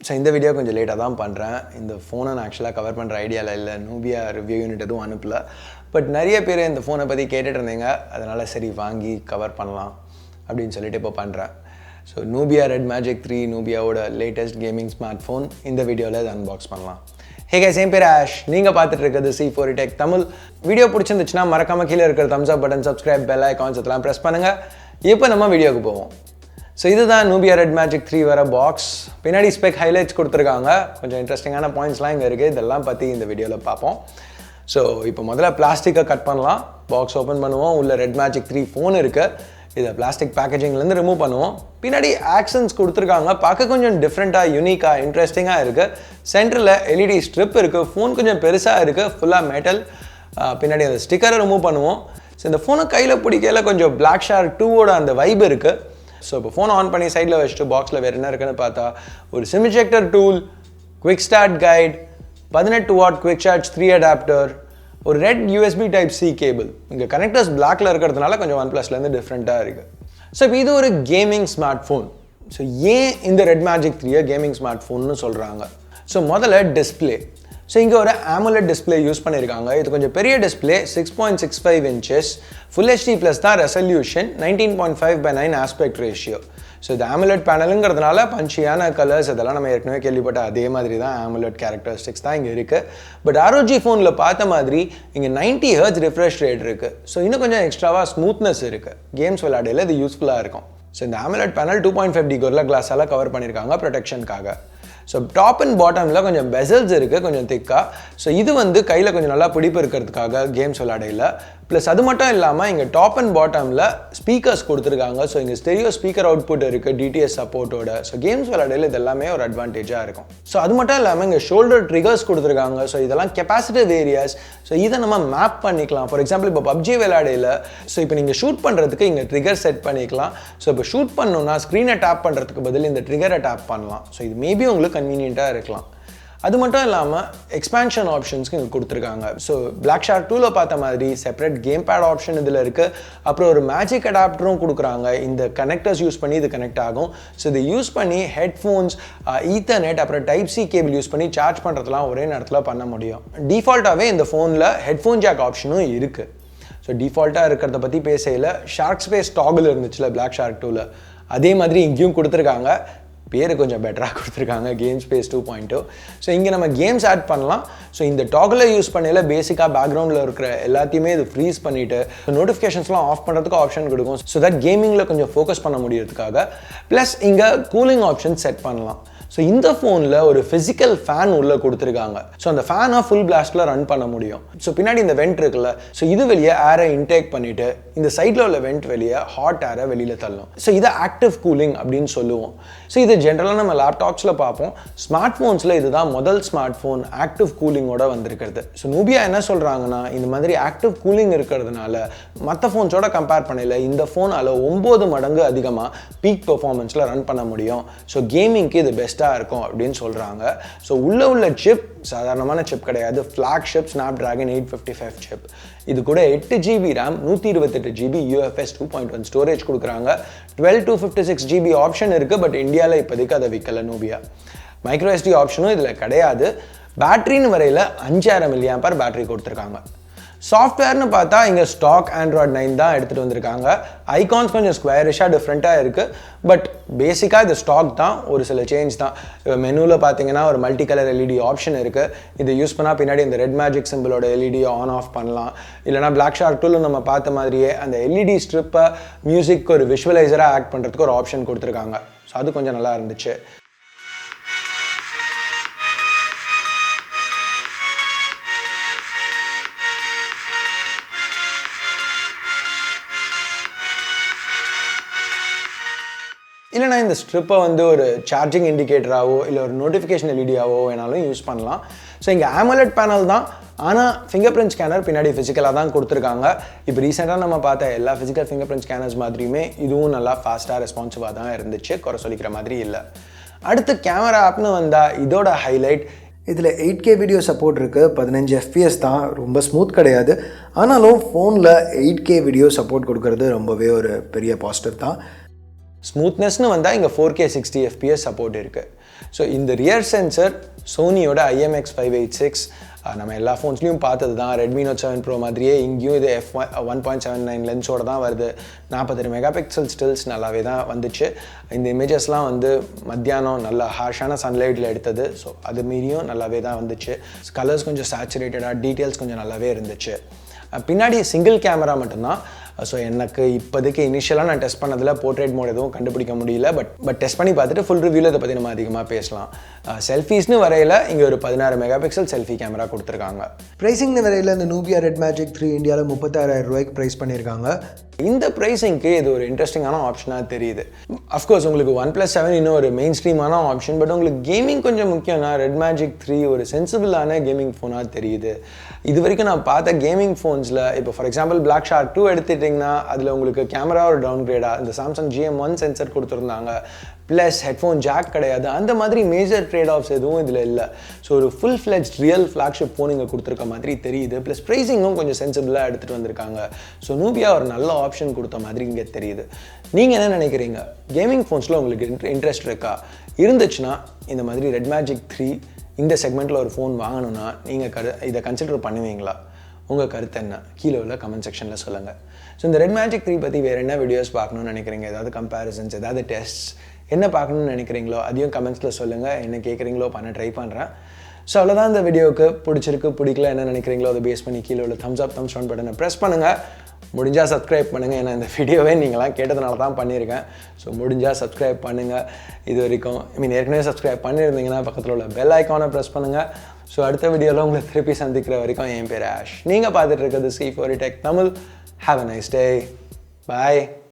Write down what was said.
So இந்த video கொஞ்சம் லேட்டாக தான் பண்ணுறேன். இந்த ஃபோனை நான் ஆக்சுவலாக கவர் பண்ணுற ஐடியாவில் இல்லை. நூபியா ரிவ்யூ யூனிட் எதுவும் அனுப்பல. பட் நிறைய பேர் இந்த ஃபோனை பற்றி கேட்டுட்டு இருந்தீங்க. அதனால் சரி வாங்கி கவர் பண்ணலாம் அப்படின்னு சொல்லிட்டு இப்போ பண்ணுறேன். ஸோ Nubia Red Magic 3 நூபியாவோட லேட்டஸ்ட் கேமிங் ஸ்மார்ட் ஃபோன் இந்த வீடியோவில் இதை அன்பாக்ஸ் பண்ணலாம். ஹே கைஸ், என் பேர் ஆஷ். நீங்கள் பார்த்துட்டு இருக்கிறது C4 Tech தமிழ். வீடியோ பிடிச்சிருந்துச்சுன்னா மறக்காமல் கீழே இருக்கிற தம்ஸ் அப் பட்டன், சப்ஸ்கிரைப், பெல் ஐகான்ஸ் இதெல்லாம் ப்ரெஸ் பண்ணுங்கள். இப்போ நம்ம வீடியோக்கு போவோம். ஸோ இதுதான் Nubia Red Magic 3 வர பாக்ஸ். பின்னாடி ஸ்பெக் ஹைலைட்ஸ் கொடுத்துருக்காங்க. கொஞ்சம் இன்ட்ரெஸ்டிங்கான பாயிண்ட்ஸ்லாம் இங்கே இருக்குது. இதெல்லாம் பற்றி இந்த வீடியோவில் பார்ப்போம். ஸோ இப்போ முதல்ல பிளாஸ்டிக்கை கட் பண்ணலாம். பாக்ஸ் ஓப்பன் பண்ணுவோம். உள்ள Red Magic 3 ஃபோன் இருக்குது. இதை பிளாஸ்டிக் பேக்கேஜிங்லேருந்து ரிமூவ் பண்ணுவோம். பின்னாடி ஆக்ஷன்ஸ் கொடுத்துருக்காங்க. பார்க்க கொஞ்சம் டிஃப்ரெண்ட்டாக, யூனிக்காக, இன்ட்ரெஸ்டிங்காக இருக்குது. சென்டரில் எல்இடி ஸ்ட்ரிப் இருக்குது. ஃபோன் கொஞ்சம் பெருசாக இருக்குது. ஃபுல்லாக மெட்டல். பின்னாடி அந்த ஸ்டிக்கரை ரிமூவ் பண்ணுவோம். ஸோ இந்த ஃபோனை கையில் பிடிக்கல கொஞ்சம் Black Shark 2ஓட அந்த வைப் இருக்குது. ஸோ இப்போ ஃபோன் ஆன் பண்ணி சைடில் வச்சுட்டு பாக்ஸில் வேறு என்ன இருக்குன்னு பார்த்தா ஒரு SIM ejector tool, quick start guide, 18 watt quick charge 3 adapter, ஒரு red USB type C cable. இங்கே கனெக்டர்ஸ் பிளாக்ல இருக்கிறதுனால கொஞ்சம் OnePlusலேருந்து டிஃப்ரெண்ட்டாக இருக்குது. ஸோ இப்போ இது ஒரு கேமிங் ஸ்மார்ட் ஃபோன். ஸோ ஏன் இந்த Red Magic 3 கேமிங் ஸ்மார்ட் ஃபோன்னு சொல்கிறாங்க? ஸோ முதல்ல டிஸ்பிளே. ஸோ இங்கே ஒரு Amoled டிஸ்பிளே யூஸ் பண்ணியிருக்காங்க. இது கொஞ்சம் பெரிய display, 6.65 inches, full HD plus தான் ரெசல்யூஷன், 19.5:9 ஆஸ்பெக்ட் ரேஷியோ. ஸோ இது Amoled பேனலுங்கிறதுனால பஞ்சியான கலர்ஸ் இதெல்லாம் நம்ம ஏற்கனவே கேள்விப்பட்ட அதே மாதிரி தான் Amoled கேரக்டரிஸ்டிக்ஸ் தான் இங்கே இருக்குது. பட் ROG ஃபோனில் பார்த்த மாதிரி இங்கே 90 Hz ரிஃப்ரெஷ் ரேட் இருக்குது. ஸோ இன்னும் கொஞ்சம் எக்ஸ்ட்ராவாக ஸ்மூத்னஸ் இருக்குது. கேம்ஸ் விளையாடையில் இது யூஸ்ஃபுல்லாக இருக்கும். ஸோ இந்த Amoled பேனல் 2.5D கொரில்லா கிளாஸால் கவர் பண்ணியிருக்காங்க ப்ரொடெக்ஷனுக்காக. ஸோ டாப் அண்ட் பாட்டமில் கொஞ்சம் பெசல்ஸ் இருக்குது, கொஞ்சம் திக்காக. ஸோ இது வந்து கையில் கொஞ்சம் நல்லா பிடிப்பு இருக்கிறதுக்காக கேம்ஸ் விளையாடையில். ப்ளஸ் அது மட்டும் இல்லாமல் இங்கே டாப் அண்ட் பாட்டமில் ஸ்பீக்கர்ஸ் கொடுத்துருக்காங்க. ஸோ இங்கே ஸ்டெரியோ ஸ்பீக்கர் அவுட்புட் இருக்குது DTS சப்போர்ட்டோட. ஸோ கேம்ஸ் விளையாடையில் இது எல்லாமே ஒரு அட்வான்டேஜாக இருக்கும். ஸோ அது மட்டும் இல்லாமல் இங்கே ஷோல்டர் ட்ரிகர்ஸ் கொடுத்துருக்காங்க. ஸோ இதெல்லாம் கெப்பாசிட்டிவ் ஏரியாஸ். ஸோ இதை நம்ம மேப் பண்ணிக்கலாம். ஃபார் எக்ஸாம்பிள் இப்போ PUBG விளையாடையில் ஸோ இப்போ நீங்கள் ஷூட் பண்ணுறதுக்கு இங்கே ட்ரிகர் செட் பண்ணிக்கலாம். ஸோ இப்போ ஷூட் பண்ணணும்னா ஸ்க்ரீனை டேப் பண்ணுறதுக்கு பதில் இந்த ட்ரிகரை டேப் பண்ணலாம். ஸோ இது மேபி உங்களுக்கு கன்வீனியண்ட்டாக இருக்கலாம். அது மட்டும் இல்லாமல் எக்ஸ்பேன்ஷன் ஆப்ஷன்ஸ்க்கு இங்கே கொடுத்துருக்காங்க. ஸோ Black Shark 2ல் பார்த்த மாதிரி செப்பரேட் கேம் பேட் ஆப்ஷன் இதில் இருக்குது. அப்புறம் ஒரு மேஜிக் அடாப்டரும் கொடுக்குறாங்க. இந்த கனெக்டர்ஸ் யூஸ் பண்ணி இது கனெக்ட் ஆகும். ஸோ இதை யூஸ் பண்ணி ஹெட்ஃபோன்ஸ், ஈத்தர்நெட், அப்புறம் Type-C கேபிள் யூஸ் பண்ணி சார்ஜ் பண்ணுறதுலாம் ஒரே நேரத்தில் பண்ண முடியும். டிஃபால்ட்டாகவே இந்த ஃபோனில் ஹெட்ஃபோன் ஜாக் ஆப்ஷனும் இருக்குது. ஸோ டிஃபால்ட்டாக இருக்கிறத பற்றி பேசையில் ஷார்க் ஸ்பேஸ் டாகில் இருந்துச்சுல Black Shark 2ல், அதே மாதிரி இங்கேயும் கொடுத்துருக்காங்க. பேர் கொஞ்சம் பெட்டராக கொடுத்துருக்காங்க, கேம் ஸ்பேஸ் 2.0. ஸோ இங்கே நம்ம கேம்ஸ் ஆட் பண்ணலாம். ஸோ இந்த டாகில் யூஸ் பண்ணையில் பேசிக்காக பேக்ரவுண்டில் இருக்கிற எல்லாத்தையுமே இது ஃப்ரீஸ் பண்ணிவிட்டு நோட்டிஃபிகேஷன்ஸ்லாம் ஆஃப் பண்ணுறதுக்கு ஆப்ஷன் கொடுக்கும். ஸோ தட் கேமிங்கில் கொஞ்சம் ஃபோக்கஸ் பண்ண முடியறதுக்காக. ப்ளஸ் இங்கே கூலிங் ஆப்ஷன் செட் பண்ணலாம். ஸோ இந்த ஃபோனில் ஒரு ஃபிசிக்கல் ஃபேன் உள்ளே கொடுத்துருக்காங்க. ஸோ அந்த ஃபேனை ஃபுல் பிளாஸ்டில் ரன் பண்ண முடியும். ஸோ பின்னாடி இந்த வெண்ட் இருக்குல்ல, ஸோ இது வெளியே ஏரை இன்டேக் பண்ணிவிட்டு இந்த சைடில் உள்ள வெண்ட் வெளியே ஹாட் ஏரை வெளியில் தள்ளும். ஸோ இதை ஆக்டிவ் கூலிங் அப்படின்னு சொல்லுவோம். ஸோ இது ஜென்ரலாக நம்ம லேப்டாப்ஸில் பார்ப்போம். ஸ்மார்ட் ஃபோன்ஸில் இதுதான் முதல் ஸ்மார்ட் ஃபோன் ஆக்டிவ் கூலிங்கோட வந்திருக்கிறது. ஸோ Nubia என்ன சொல்கிறாங்கன்னா, இந்த மாதிரி ஆக்டிவ் கூலிங் இருக்கிறதுனால மற்ற ஃபோன்ஸோட கம்பேர் பண்ணல இந்த ஃபோனால் 9 மடங்கு அதிகமாக பீக் பெர்ஃபார்மன்ஸில் ரன் பண்ண முடியும். ஸோ கேமிங்க்கு இது பெஸ்ட்டாக இருக்கும் அப்படின்னு சொல்கிறாங்க. ஸோ உள்ள சிப் சாதாரணமான சிப் கிடையாது, ஃப்ளாக்ஷிப் Snapdragon 855 சிப். இது கூட 8 GB RAM, 128 GB UFS 2.1 storage கொடுக்குறாங்க. 12 to 56 GB ஆப்ஷன் இருக்குது. பட் இந்தியாவில் இப்போதைக்கு அதை விற்கல Nubia. மைக்ரோ SD ஆப்ஷனும் இதில் கிடையாது. பேட்டரின்னு வரையில் 5000 mAh பேட்டரி கொடுத்துருக்காங்க. சாஃப்ட்வேர்னு பார்த்தா இங்கே ஸ்டாக் Android 9 தான் எடுத்துகிட்டு வந்திருக்காங்க. ஐகான்ஸ் கொஞ்சம் ஸ்கொயரிஷாக டிஃப்ரெண்ட்டாக இருக்குது. பட் பேசிக்காக இது ஸ்டாக் தான், ஒரு சில சேஞ்ச் தான். மெனுவில் பார்த்தீங்கன்னா ஒரு மல்டி கலர் LED ஆப்ஷன் இருக்குது. இதை யூஸ் பண்ணால் பின்னாடி இந்த Red Magic சிம்பிளோட LED on off பண்ணலாம். இல்லைனா Black Shark 2ல நம்ம பார்த்த மாதிரியே அந்த LED ஸ்ட்ரிப்பை மியூசிக் ஒரு விஷுவலைசராக ஆக்ட் பண்ணுறதுக்கு ஒரு ஆப்ஷன் கொடுத்துருக்காங்க. ஸோ அது கொஞ்சம் நல்லா இருந்துச்சு. இல்லைனா இந்த ஸ்ட்ரிப்பை வந்து ஒரு சார்ஜிங் இண்டிகேட்டராகவோ இல்லை ஒரு நோட்டிஃபிகேஷன் எல்இடியாவோ வேணாலும் யூஸ் பண்ணலாம். ஸோ இங்கே Amoled பேனல் தான், ஆனால் ஃபிங்கர் பிரிண்ட் ஸ்கேனர் பின்னாடி ஃபிசிக்கலாக தான் கொடுத்துருக்காங்க. இப்போ ரீசெண்டாக நம்ம பார்த்த எல்லா ஃபிசிக்கல் ஃபிங்கர் பிரிண்ட் ஸ்கேனர்ஸ் மாதிரியுமே இதுவும் நல்லா ஃபாஸ்ட்டாக ரெஸ்பான்சிவாக தான் இருந்துச்சு, குறை சொல்லிக்கிற மாதிரி இல்லை. அடுத்து கேமரா ஆப்னு வந்தால் இதோட ஹைலைட், இதில் 8K வீடியோ சப்போர்ட் இருக்குது. 15 FPS தான், ரொம்ப ஸ்மூத் கிடையாது. ஆனாலும் ஃபோனில் 8K வீடியோ சப்போர்ட் கொடுக்கறது ரொம்பவே ஒரு பெரிய பாசிட்டிவ் தான். ஸ்மூத்னஸ்னு வந்தால் இங்கே 4K 60 FPS சப்போர்ட் இருக்குது. ஸோ இந்த ரியர் சென்சர் சோனியோட IMX586 நம்ம எல்லா ஃபோன்ஸ்லையும் பார்த்தது தான். ரெட்மி நோட் 7 ப்ரோ மாதிரியே இங்கேயும் இது f1.79 லென்ஸோடு தான் வருது. 48 மெகா பிக்சல் ஸ்டில்ஸ் நல்லாவே தான் வந்துச்சு. இந்த இமேஜஸ்லாம் வந்து மத்தியானம் நல்ல ஹார்ஷான சன்லைட்டில் எடுத்தது. ஸோ அது மீறியும் நல்லாவே தான் வந்துச்சு. கலர்ஸ் கொஞ்சம் சேச்சுரேட்டடாக, டீட்டெயில்ஸ் கொஞ்சம் நல்லாவே இருந்துச்சு. பின்னாடி சிங்கிள் கேமரா மட்டும்தான். ஸோ எனக்கு இப்போதைக்கு இனிஷியலாக நான் டெஸ்ட் பண்ணதில் போர்ட்ரேட் மோட் எதுவும் கண்டுபிடிக்க முடியல. பட் டெஸ்ட் பண்ணி பார்த்துட்டு ஃபுல் ரிவ்யூவில் இதை பற்றி நம்ம அதிகமாக பேசலாம். செல்ஃபீஸ்னு வரையில் இங்கே ஒரு 16 மெகா பிக்சல் செல்ஃபி கேமரா கொடுத்துருக்காங்க. ப்ரைஸிங்னு வரையில் இந்த Nubia Red Magic 3 இந்தியாவில் 36,000 ரூபாய்க்கு ப்ரைஸ் பண்ணியிருக்காங்க. இந்த ப்ரைஸிங்க்கு இது ஒரு இன்ட்ரெஸ்டிங்கான ஆப்ஷனாக தெரியுது. அஃப்கோர்ஸ் உங்களுக்கு OnePlus 7 இன்னும் ஒரு மெயின் ஸ்ட்ரீமான ஆப்ஷன். பட் உங்களுக்கு கேமிங் கொஞ்சம் முக்கியம்னா Red Magic 3 ஒரு சென்சிபிளான கேமிங் ஃபோனாக தெரியுது. இது வரைக்கும் நான் பார்த்த கேமிங் ஃபோன்ஸில் இப்போ ஃபார் எக்ஸாம்பிள் Black Shark 2 எடுத்துட்டிங்கன்னா அதில் உங்களுக்கு கேமரா ஒரு டவுன் கிரேடாக இந்த சாம்சங் GM1 சென்சர் கொடுத்துருந்தாங்க. ப்ளஸ் ஹெட்ஃபோன் ஜாக் கிடையாது. அந்த மாதிரி மேஜர் ட்ரேட் ஆஃப்ஸ் எதுவும் இதில் இல்லை. ஸோ ஒரு full fledged real flagship phone இங்கே கொடுத்துருக்க மாதிரி தெரியுது. ப்ளஸ் ப்ரைஸிங்கும் கொஞ்சம் சென்சிபிளாக எடுத்துகிட்டு வந்திருக்காங்க. ஸோ Nubia ஒரு நல்ல ஆப்ஷன் கொடுத்த மாதிரி இங்கே தெரியுது. நீங்கள் என்ன நினைக்கிறீங்க? கேமிங் ஃபோன்ஸில் உங்களுக்கு இன்ட்ரெஸ்ட் இருக்கா? இருந்துச்சுன்னா இந்த மாதிரி Red Magic 3 இந்த செக்மெண்ட்டில் ஒரு ஃபோன் வாங்கணும்னா நீங்கள் இதை கன்சிடர் பண்ணுவீங்களா? உங்கள் கருத்து என்ன? கீழே உள்ள கமெண்ட் செக்ஷனில் சொல்லுங்கள். ஸோ இந்த Red Magic 3 பற்றி வேறு என்ன வீடியோஸ் பார்க்கணுன்னு நினைக்கிறீங்க? ஏதாவது கம்பேரிசன்ஸ், ஏதாவது டெஸ்ட்ஸ் என்ன பார்க்கணுன்னு நினைக்கிறீங்களோ அதையும் கமெண்ட்ஸில் சொல்லுங்கள். என்ன கேட்குறீங்களோ பண்ண ட்ரை பண்ணுறேன். ஸோ அவ்வளோதான் இந்த வீடியோவுக்கு. பிடிச்சிருக்கு பிடிக்கல என்ன நினைக்கிறீங்களோ அதை பேஸ் பண்ணி கீழே உள்ள தம்ஸ் அப் தம்ஸ் டவுன் பட்டனை ப்ரெஸ் பண்ணுங்கள். முடிஞ்சால் சப்ஸ்கிரைப் பண்ணுங்கள். ஏன்னா இந்த வீடியோவே நீங்களாம் கேட்டதுனால தான் பண்ணியிருக்கேன். ஸோ முடிஞ்சால் சப்ஸ்கிரைப் பண்ணுங்கள். இது வரைக்கும் ஏற்கனவே சப்ஸ்கிரைப் பண்ணியிருந்தீங்கன்னா பக்கத்தில் உள்ள பெல் ஐக்கானை ப்ரெஸ் பண்ணுங்கள். ஸோ அடுத்த வீடியோவில் உங்களை திருப்பி சந்திக்கிற வரைக்கும் என் பேர் ஆஷ். நீங்கள் பார்த்துட்டு இருக்கிறது C4 Tech Tamil. Have a nice day. Bye.